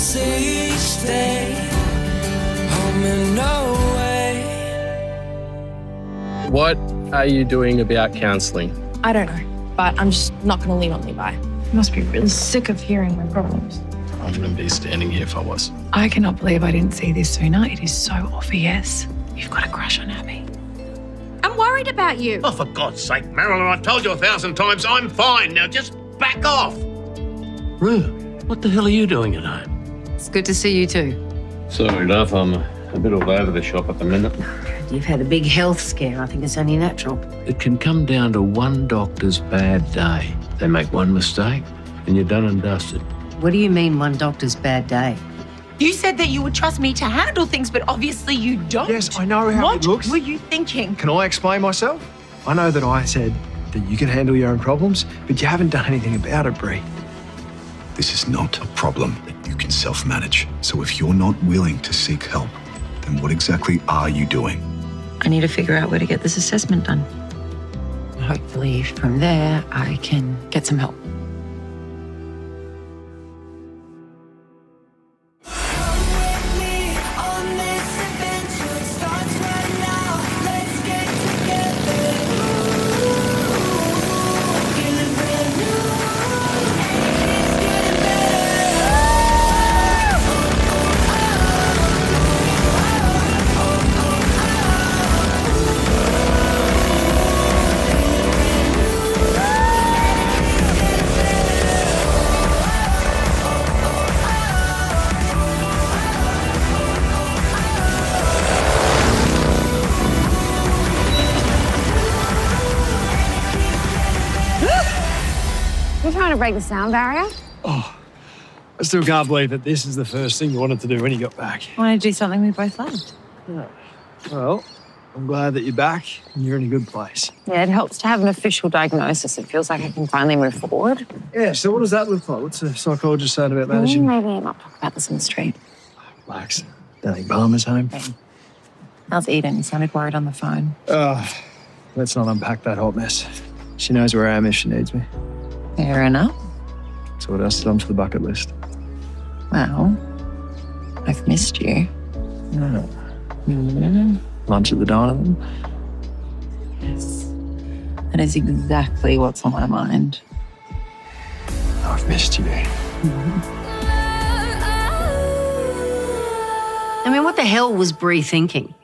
closer each day. Home and away. What are you doing about counselling? I don't know, but I'm just not going to lean on Levi. You must be really sick of hearing my problems. I wouldn't be standing here if I was. I cannot believe I didn't see this sooner. It is so obvious. You've got a crush on Abby. I'm worried about you. Oh, for God's sake, Marilyn, I've told you 1,000 times I'm fine. Now just back off. Rue, what the hell are you doing at home? It's good to see you too. Sorry, love, I'm a bit all over the shop at the minute. You've had a big health scare. I think it's only natural. It can come down to one doctor's bad day. They make one mistake and you're done and dusted. What do you mean one doctor's bad day? You said that you would trust me to handle things, but obviously you don't. Yes, I know how it looks. What were you thinking? Can I explain myself? I know that I said that you can handle your own problems, but you haven't done anything about it, Bree. This is not a problem that you can self-manage. So if you're not willing to seek help, then what exactly are you doing? I need to figure out where to get this assessment done. Hopefully from there, I can get some help. You're trying to break the sound barrier? Oh, I still can't believe that this is the first thing you wanted to do when you got back. I want to do something we both loved. Well, I'm glad that you're back and you're in a good place. Yeah, it helps to have an official diagnosis. It feels like I can finally move forward. Yeah, so what does that look like? What's the psychologist saying about managing? Maybe not talk about this on the street. Relax. Don't think Palmer's home. How's Eden? He sounded worried on the phone. Let's not unpack that hot mess. She knows where I am if she needs me. Fair enough. So what else is onto the bucket list? Well, I've missed you. Lunch at the diner then? Yes. That is exactly what's on my mind. I've missed you. I mean, what the hell was Bree thinking?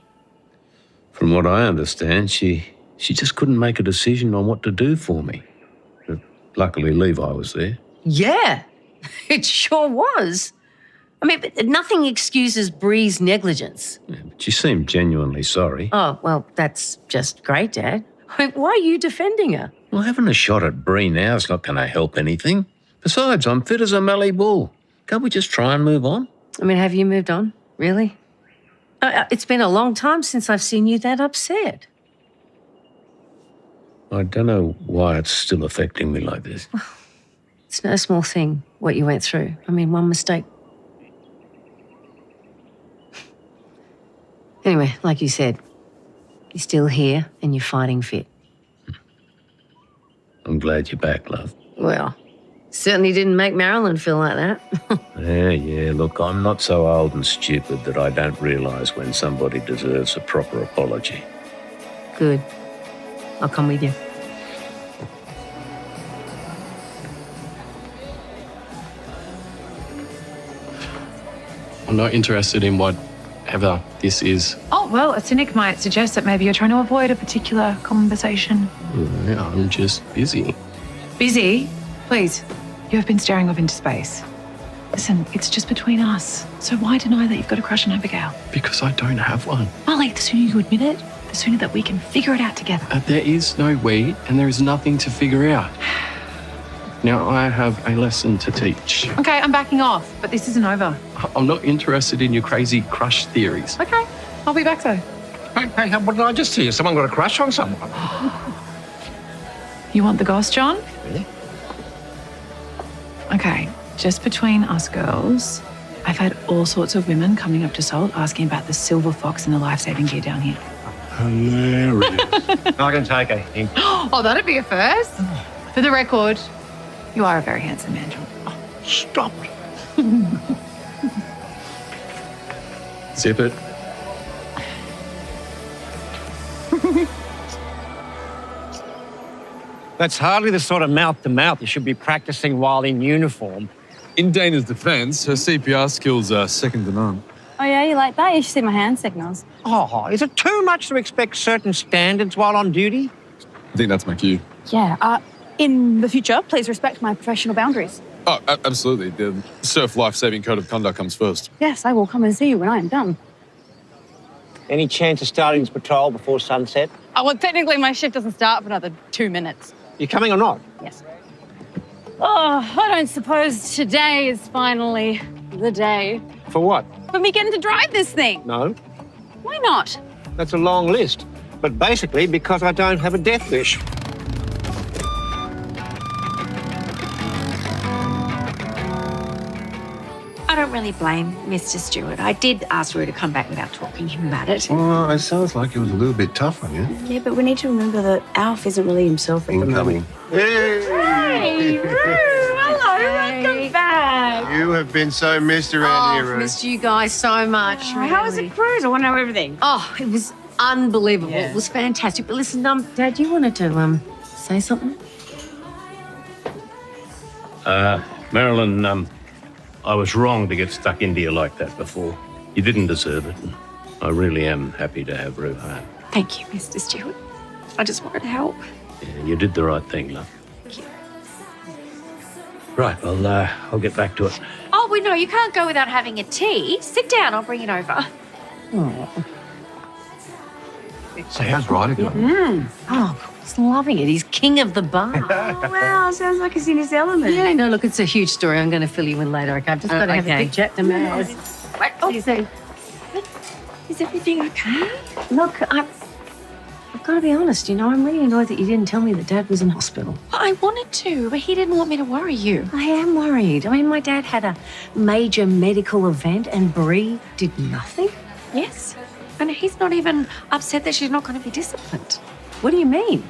From what I understand, she just couldn't make a decision on what to do for me. But luckily, Levi was there. Yeah, it sure was. I mean, but nothing excuses Bree's negligence. Yeah, but she seemed genuinely sorry. Oh, well, that's just great, Dad. I mean, why are you defending her? Well, having a shot at Bree now is not going to help anything. Besides, I'm fit as a mallee bull. Can't we just try and move on? I mean, have you moved on? Really? It's been a long time since I've seen you that upset. I don't know why it's still affecting me like this. It's no small thing, what you went through. I mean, one mistake. Anyway, like you said, you're still here and you're fighting fit. I'm glad you're back, love. Well, certainly didn't make Marilyn feel like that. Yeah, look, I'm not so old and stupid that I don't realise when somebody deserves a proper apology. Good. I'll come with you. I'm not interested in whatever this is. Oh, well, a cynic might suggest that maybe you're trying to avoid a particular conversation. Yeah, I'm just busy. Busy? Please, you have been staring off into space. Listen, it's just between us. So why deny that you've got a crush on Abigail? Because I don't have one. Molly, the sooner you admit it, the sooner that we can figure it out together. There is no we, and there is nothing to figure out. Now I have a lesson to teach. Okay, I'm backing off, but this isn't over. I'm not interested in your crazy crush theories. Okay, I'll be back though. Hey, what did I just hear? Someone got a crush on someone. You want the goss, John? Really? Okay, just between us girls, I've had all sorts of women coming up to Salt asking about the silver fox and the life-saving gear down here. Hilarious. I can take a hint. Oh, that'd be a first. For the record, you are a very handsome man, John. Stop it. Zip it. That's hardly the sort of mouth-to-mouth you should be practicing while in uniform. In Dana's defence, her CPR skills are second to none. Oh, yeah, you like that? You should see my hand signals. Oh, is it too much to expect certain standards while on duty? I think that's my cue. Yeah. In the future, please respect my professional boundaries. Oh, absolutely. The surf life-saving code of conduct comes first. Yes, I will come and see you when I am done. Any chance of starting this patrol before sunset? Oh, well, technically my shift doesn't start for another 2 minutes. You coming or not? Yes. Oh, I don't suppose today is finally the day For what? for me getting to drive this thing. No, Why not? that's a long list. But basically because I don't have a death wish. I don't really blame Mr. Stewart. I did ask Rue to come back without talking to him about it. Well, it sounds like it was a little bit tough on you. Yeah, but we need to remember that Alf isn't really himself at the moment. Hey, Rue! Hello, welcome back. You have been so missed around here, Ruth. Missed you guys so much. How was the cruise? I want to know everything. Oh, it was unbelievable. It was fantastic. But listen, Dad, you wanted to say something? Marilyn, I was wrong to get stuck into you like that before. You didn't deserve it. And I really am happy to have Rue home. Thank you, Mr. Stewart. I just wanted to help. Yeah, you did the right thing, love. Thank you. Right, well, I'll get back to it. Oh, well, no, you can't go without having a tea. Sit down, I'll bring it over. So how's Ryder going? Oh, he's loving it. He's king of the bar. Oh, wow. Sounds like he's in his element. Yeah, no, look, it's a huge story. I'm going to fill you in later. Okay, I've just got to have a big chat to Maz. What do you say? Is everything okay? Look, I've got to be honest, I'm really annoyed that you didn't tell me that Dad was in hospital. Well, I wanted to, but he didn't want me to worry you. I am worried. I mean, my dad had a major medical event and Bree did nothing. Yes. And he's not even upset that she's not going to be disciplined. What do you mean?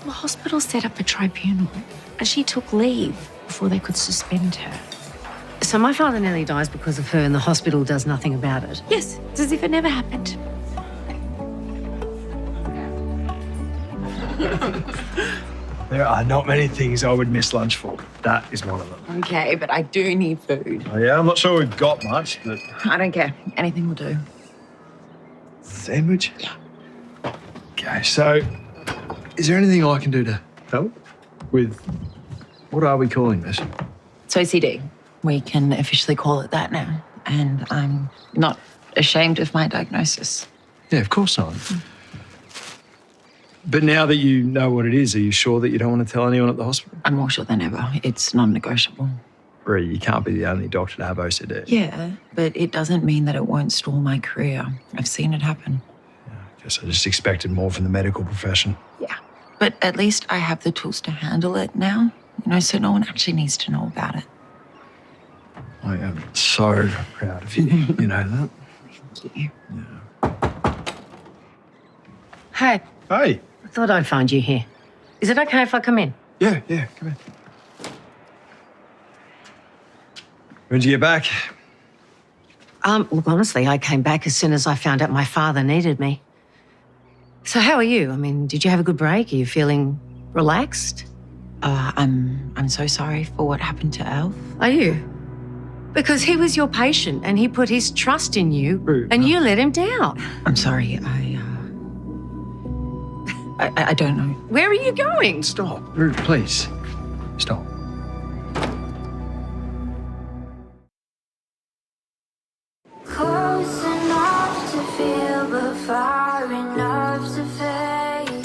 The hospital set up a tribunal and she took leave before they could suspend her. So my father nearly dies because of her and the hospital does nothing about it. Yes, it's as if it never happened. There are not many things I would miss lunch for. That is one of them. Okay, but I do need food. Oh, yeah, I'm not sure we've got much, but... I don't care. Anything will do. Sandwich? Yeah. Okay, so is there anything I can do to help with... What are we calling this? It's OCD. We can officially call it that now. And I'm not ashamed of my diagnosis. Yeah, of course not. But now that you know what it is, are you sure that you don't want to tell anyone at the hospital? I'm more sure than ever. It's non-negotiable. Bree, you can't be the only doctor to have OCD. Yeah, but it doesn't mean that it won't stall my career. I've seen it happen. I guess I just expected more from the medical profession. Yeah, but at least I have the tools to handle it now, so no one actually needs to know about it. I am so proud of you. You know that? Thank you. Hey, Hey. I thought I'd find you here. Is it okay if I come in? Yeah, come in. When'd you get back? Look, honestly, I came back as soon as I found out my father needed me. So how are you? I mean, did you have a good break? Are you feeling relaxed? I'm so sorry for what happened to Alf. Are you? Because he was your patient and he put his trust in you and you let him down. I'm sorry, I don't know. Where are you going? Stop. Ruth, please. Stop. Close enough to feel, but far enough to fade.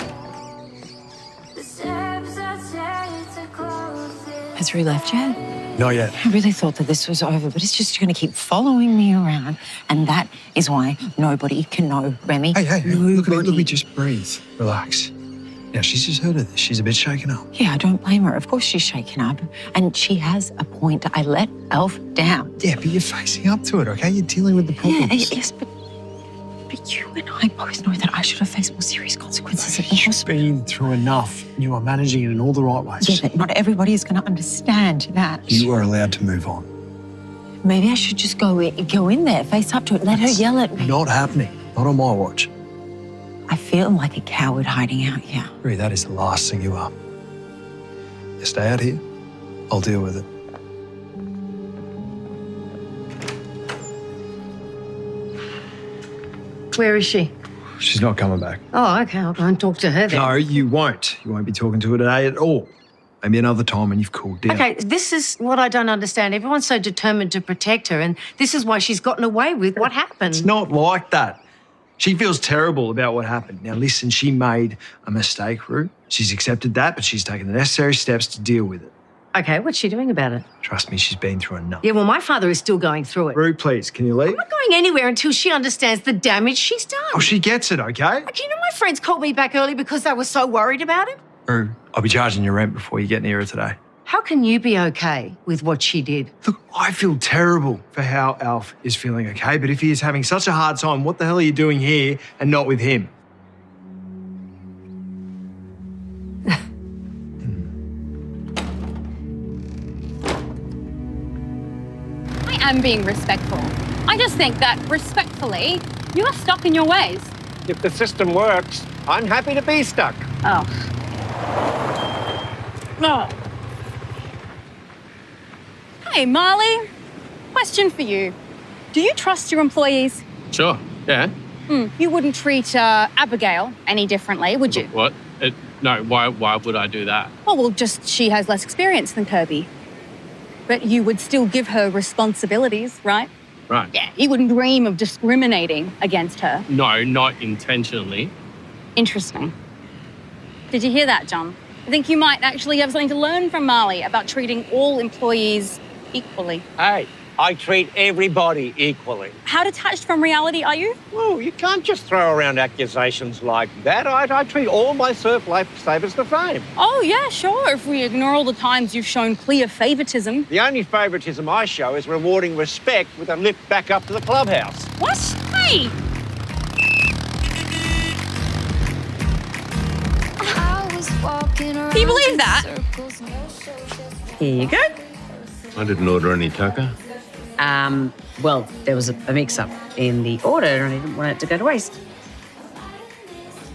The steps I take to close it. Has Rue left yet? Not yet. I really thought that this was over, but it's just going to keep following me around. And that is why nobody can know, Remy. Hey, look at me, just breathe. Relax. Now, she's just heard of this. She's a bit shaken up. Yeah, I don't blame her. Of course she's shaken up. And she has a point. I let Alf down. Yeah, but you're facing up to it, okay? You're dealing with the problems. Yeah, yes, but you and I both know that I should have faced more serious consequences at the hospital. You've been through enough. You are managing it in all the right ways. Yeah, but not everybody is going to understand that. You are allowed to move on. Maybe I should just go in there, face up to it, let her yell at me. Not happening. Not on my watch. I feel like a coward hiding out here. Ree, that is the last thing you are. You stay out here. I'll deal with it. Where is she? She's not coming back. Oh, okay. I'll go and talk to her then. No, you won't. You won't be talking to her today at all. Maybe another time when you've cooled down. Okay, this is what I don't understand. Everyone's so determined to protect her, and this is why she's gotten away with what happened. It's not like that. She feels terrible about what happened. Now, listen, she made a mistake, Rue. She's accepted that, but she's taken the necessary steps to deal with it. Okay, what's she doing about it? Trust me, she's been through enough. Yeah, well, my father is still going through it. Rue, please, can you leave? I'm not going anywhere until she understands the damage she's done. Oh, she gets it, okay? Like, you know, my friends called me back early because they were so worried about him. Rue, I'll be charging your rent before you get near her today. How can you be okay with what she did? Look, I feel terrible for how Alf is feeling, okay? But if he is having such a hard time, what the hell are you doing here and not with him? I am being respectful. I just think that, respectfully, you are stuck in your ways. If the system works, I'm happy to be stuck. Oh. No. Hey, Marley. Question for you. Do you trust your employees? Sure, yeah. You wouldn't treat Abigail any differently, would you? What? No, why would I do that? Oh, well, just she has less experience than Kirby. But you would still give her responsibilities, right? Right. Yeah, you wouldn't dream of discriminating against her. No, not intentionally. Interesting. Did you hear that, John? I think you might actually have something to learn from Marley about treating all employees equally. Hey, I treat everybody equally. How detached from reality are you? Well, you can't just throw around accusations like that. I treat all my surf lifesavers the same. Oh, yeah, sure, if we ignore all the times you've shown clear favoritism. The only favoritism I show is rewarding respect with a lift back up to the clubhouse. What? Hey! Can you believe that? Here you go. I didn't order any tucker. Well, there was a mix-up in the order and I didn't want it to go to waste.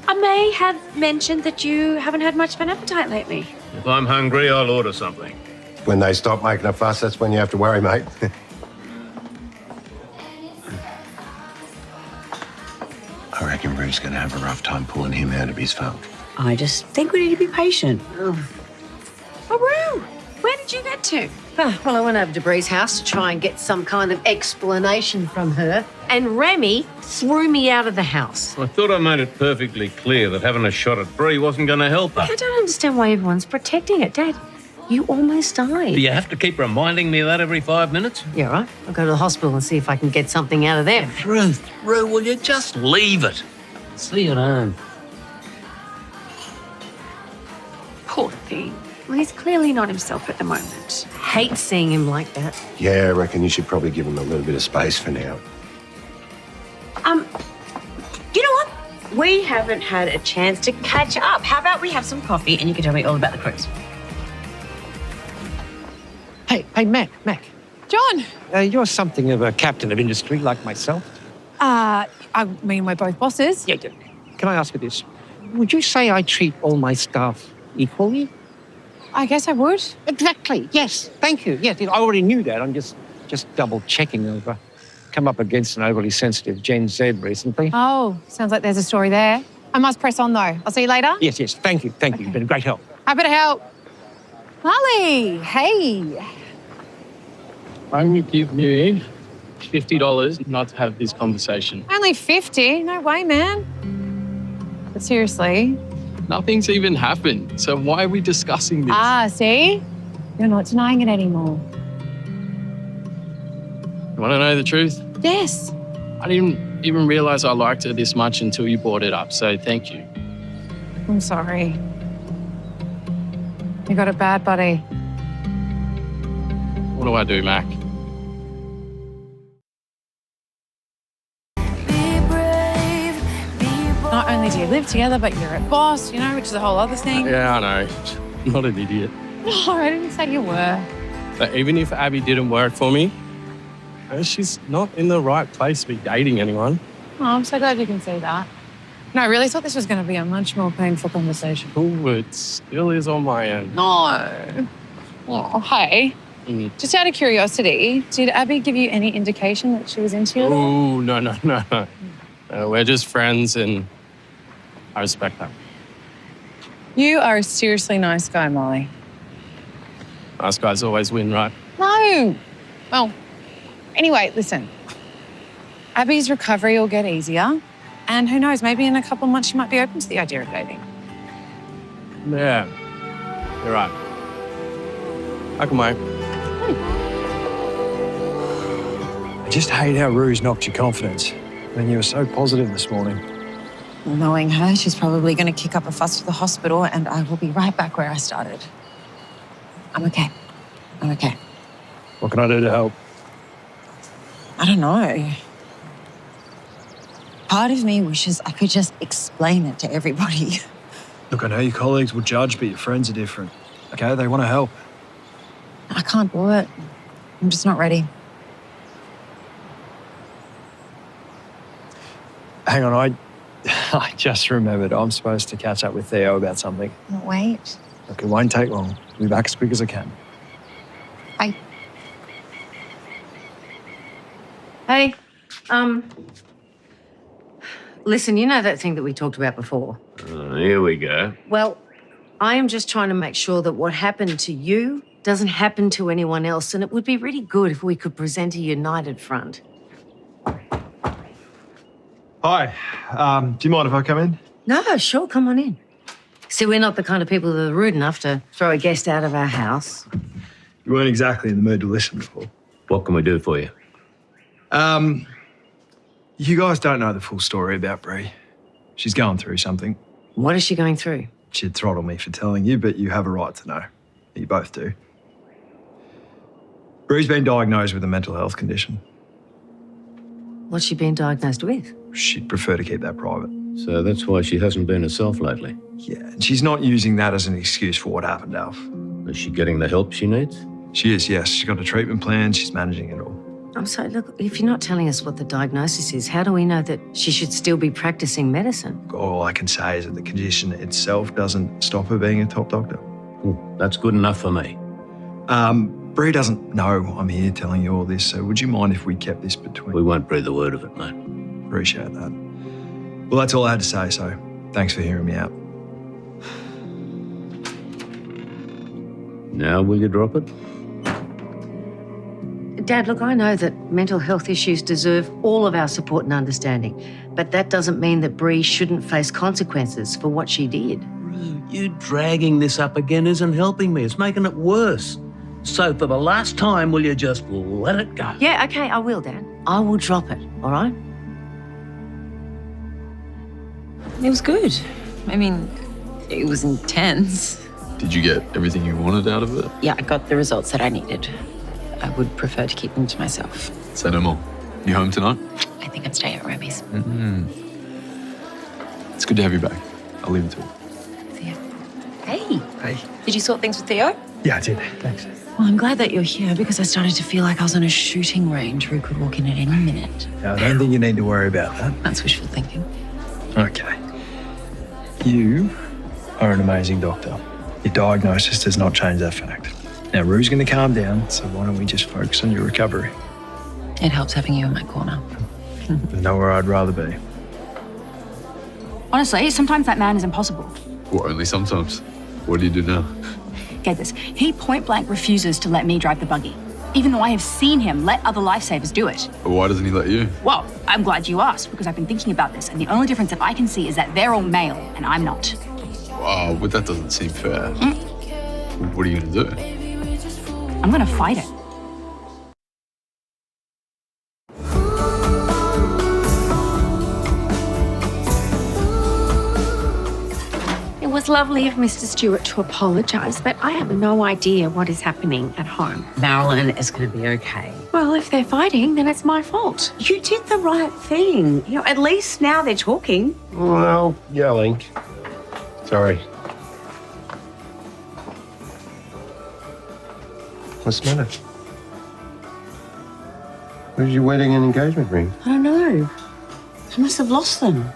I may have mentioned that you haven't had much of an appetite lately. If I'm hungry, I'll order something. When they stop making a fuss, that's when you have to worry, mate. I reckon Rue's going to have a rough time pulling him out of his funk. I just think we need to be patient. Oh, Rue, where did you get to? Well, I went over to Bree's house to try and get some kind of explanation from her, and Remy threw me out of the house. I thought I made it perfectly clear that having a shot at Bree wasn't going to help her. I don't understand why everyone's protecting it. Dad, you almost died. Do you have to keep reminding me of that every 5 minutes? Yeah, right. I'll go to the hospital and see if I can get something out of there. Truth, Rue, will you just leave it? See you at home. Poor thing. Well, he's clearly not himself at the moment. Hate seeing him like that. Yeah, I reckon you should probably give him a little bit of space for now. You know what? We haven't had a chance to catch up. How about we have some coffee and you can tell me all about the cruise? Hey, Mac. John! You're something of a captain of industry like myself. I mean, we're both bosses. Yeah. Can I ask you this? Would you say I treat all my staff equally? I guess I would. Exactly. Yes. Thank you. Yes, I already knew that. I'm just double checking. I've come up against an overly sensitive Gen Z recently. Oh, sounds like there's a story there. I must press on, though. I'll see you later. Yes. Thank you. You've been a great help. Happy to help. Molly, hey. I will give you $50 not to have this conversation. Only 50? No way, man. But seriously. Nothing's even happened, so why are we discussing this? Ah, see? You're not denying it anymore. You want to know the truth? Yes. I didn't even realize I liked her this much until you brought it up, so thank you. I'm sorry. You got it bad, buddy. What do I do, Mac? Not only do you live together, but you're a boss, you know, which is a whole other thing. Yeah, I know. I'm not an idiot. No, I didn't say you were. But even if Abby didn't work for me, She's not in the right place to be dating anyone. Oh, I'm so glad you can see that. No, I really thought this was going to be a much more painful conversation. Oh, it still is on my end. No. Oh, hey. Just out of curiosity, did Abby give you any indication that she was into you? Oh, no. We're just friends and I respect that. You are a seriously nice guy, Molly. Nice guys always win, right? No. Well, anyway, listen. Abby's recovery will get easier. And who knows, maybe in a couple of months she might be open to the idea of dating. Yeah, you're right. How come I? I just hate how Rue's knocked your confidence. I mean, you were so positive this morning. Well, knowing her, she's probably going to kick up a fuss to the hospital and I will be right back where I started. I'm okay. What can I do to help? I don't know. Part of me wishes I could just explain it to everybody. Look, I know your colleagues will judge, but your friends are different. Okay, they want to help. I can't do it. I'm just not ready. Hang on, I just remembered I'm supposed to catch up with Theo about something. Wait. Look, it won't take long. I'll be back as quick as I can. Bye. Hey, listen, you know that thing that we talked about before? Here we go. Well, I am just trying to make sure that what happened to you doesn't happen to anyone else, and it would be really good if we could present a united front. Hi, do you mind if I come in? No, sure, come on in. See, we're not the kind of people that are rude enough to throw a guest out of our house. You weren't exactly in the mood to listen before. What can we do for you? You guys don't know the full story about Bree. She's going through something. What is she going through? She'd throttle me for telling you, but you have a right to know. You both do. Bree's been diagnosed with a mental health condition. What's she been diagnosed with? She'd prefer to keep that private. So that's why she hasn't been herself lately. Yeah, and she's not using that as an excuse for what happened, Alf. Is she getting the help she needs? She is, yes. She's got a treatment plan. She's managing it all. I'm sorry, look, if you're not telling us what the diagnosis is, how do we know that she should still be practicing medicine? All I can say is that the condition itself doesn't stop her being a top doctor. That's good enough for me. Bree doesn't know I'm here telling you all this, so would you mind if we kept this between... We won't breathe a word of it, mate. Appreciate that. Well, that's all I had to say, so thanks for hearing me out. Now will you drop it? Dad, look, I know that mental health issues deserve all of our support and understanding, but that doesn't mean that Bree shouldn't face consequences for what she did. You dragging this up again isn't helping me. It's making it worse. So for the last time, will you just let it go? Yeah, okay, I will, Dad. I will drop it, all right? It was good. I mean, it was intense. Did you get everything you wanted out of it? Yeah, I got the results that I needed. I would prefer to keep them to myself. Say no more. You home tonight? I think I'd stay at Romy's. It's good to have you back. I'll leave it to it. Hey. Hey. Did you sort things with Theo? Yeah, I did. Thanks. Well, I'm glad that you're here because I started to feel like I was on a shooting range where you could walk in at any minute. Yeah, I don't think you need to worry about that. That's wishful thinking. Okay. You are an amazing doctor. Your diagnosis does not change that fact. Now, Rue's going to calm down, so why don't we just focus on your recovery? It helps having you in my corner. There's nowhere I'd rather be. Honestly, sometimes that man is impossible. Well, only sometimes. What do you do now? Get this, he point blank refuses to let me drive the buggy, even though I have seen him let other lifesavers do it. But why doesn't he let you? Well, I'm glad you asked because I've been thinking about this, and the only difference that I can see is that they're all male and I'm not. Wow, but that doesn't seem fair. What are you going to do? I'm gonna fight it. It was lovely of Mr. Stewart to apologise, but I have no idea what is happening at home. Marilyn is going to be okay. Well, if they're fighting, then it's my fault. You did the right thing. You know, at least now they're talking. Well, yelling. Sorry. What's the matter? Where's your wedding and engagement ring? I don't know. I must have lost them.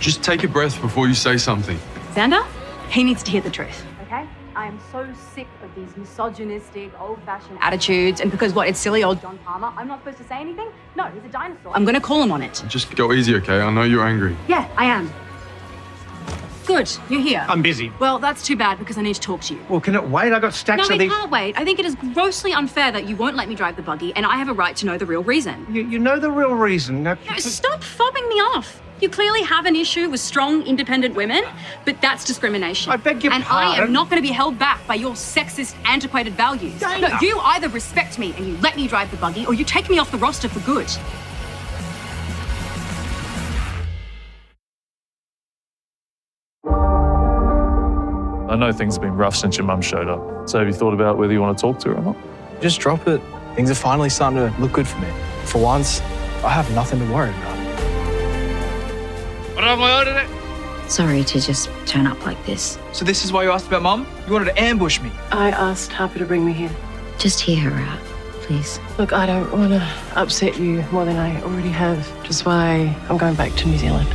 Just take a breath before you say something. Xander, he needs to hear the truth. Okay? I am so sick of these misogynistic, old-fashioned attitudes. And because what, it's silly old John Palmer, I'm not supposed to say anything? No, he's a dinosaur. I'm going to call him on it. Just go easy, okay? I know you're angry. Yeah, I am. Good, you're here. I'm busy. Well, that's too bad because I need to talk to you. Well, can it wait? I got stacks No, of it these. can't wait. I think it is grossly unfair that you won't let me drive the buggy, and I have a right to know the real reason. You know the real reason. Now, No, stop fobbing me off. You clearly have an issue with strong, independent women, but that's discrimination. I beg your and pardon. I am not going to be held back by your sexist, antiquated values. Dana. No, you either respect me and you let me drive the buggy, or you take me off the roster for good. I know things have been rough since your mum showed up. So have you thought about whether you want to talk to her or not? Just drop it. Things are finally starting to look good for me. For once, I have nothing to worry about. What have I ordered it? Sorry to just turn up like this. So this is why you asked about Mum? You wanted to ambush me? I asked Harper to bring me here. Just hear her out, please. Look, I don't want to upset you more than I already have, which is why I'm going back to New Zealand.